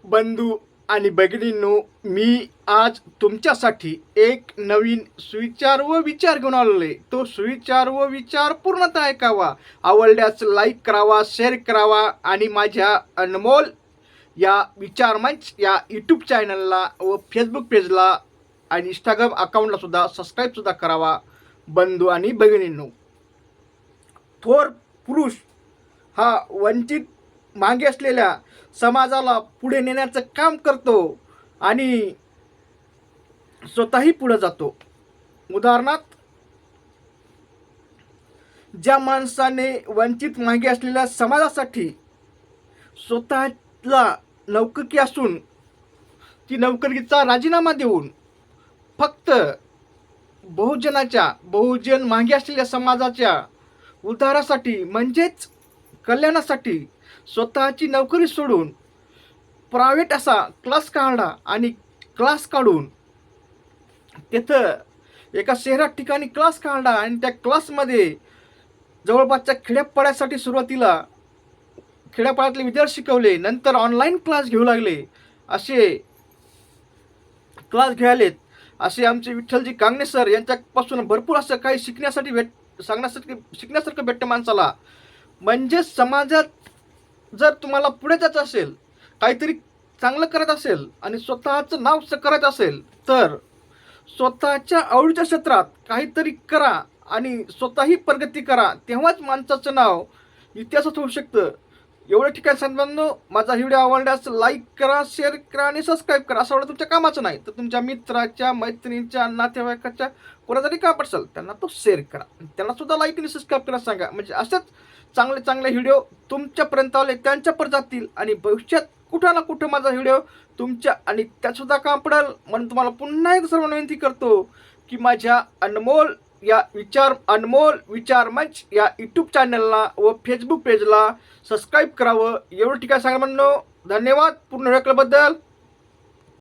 बंधू आणि भगिनींनो, मी आज तुमच्यासाठी एक नवीन सुविचार व विचार घेऊन आलेलो आहे. तो सुविचार व विचार पूर्णतः ऐकावा, आवडल्यास लाईक करावा, शेअर करावा आणि माझ्या अनमोल या विचार मंच या यूट्यूब चॅनलला व फेसबुक पेजला आणि इंस्टाग्राम अकाउंटला सुद्धा सबस्क्राईबसुद्धा करावा. बंधू आणि भगिनींनो, थोर पुरुष हा वंचित मागे असलेल्या समाजाला पुढे नेण्याचं काम करतो आणि स्वतःही पुढे जातो. उदाहरणार्थ, ज्या माणसाने वंचित मागे असलेल्या समाजासाठी स्वतःला नौकरी असून ती नोकरीचा राजीनामा देऊन फक्त बहुजन मागे असलेल्या समाजाच्या उद्धारासाठी म्हणजेच कल्याणासाठी स्वतःची नोकरी सोडून प्रायव्हेट असा क्लास काढला आणि क्लास काढून तिथं एका शहरात ठिकाणी क्लास काढला आणि त्या क्लासमध्ये जवळपासच्या खेड्यापाड्यासाठी सुरुवातीला खेड्यापाड्यातले विद्यार्थी शिकवले, नंतर ऑनलाईन क्लास घेऊ लागले. असे क्लास घ्यायलेत. असे आमचे विठ्ठलजी कांगणे सर यांच्यापासून भरपूर असं काही शिकण्यासारखं भेटतं माणसाला. म्हणजे समाजात जर तुम्हाला पुढे जायचं असेल, काहीतरी चांगलं करत असेल आणि स्वतःचं नाव करायचं असेल, तर स्वतःच्या आवडीच्या क्षेत्रात काहीतरी करा आणि स्वतःही प्रगती करा. तेव्हाच माणसाचं नाव इतिहासात होऊ शकतं. एवढ्या ठिकाणी सांगताना माझा व्हिडिओ आवडल्यास लाईक करा, शेअर करा आणि सबस्क्राईब करा. असं एवढं तुमच्या कामाचं नाही, तर तुमच्या मित्राच्या, मैत्रिणीच्या, नातेवाईकाच्या कोणातरी काम असेल त्यांना तो शेअर करा. त्यांना सुद्धा लाईक आणि सबस्क्राईब करायला सांगा. म्हणजे असंच चांगले चांगले व्हिडिओ तुमच्यापर्यंत आले त्यांच्यापर्यंत जातील आणि भविष्यात कुठं ना कुठं माझा व्हिडिओ तुमच्या आणि त्यातसुद्धा काम पडेल. म्हणून तुम्हाला पुन्हा एक सर्व विनंती करतो की माझ्या अनमोल विचार मंच या यूट्यूब चॅनलला व फेसबुक पेजला सबस्क्राईब करावं. एवढं ठिकाणी सांगा म्हणून धन्यवाद पूर्ण ऐकल्याबद्दल.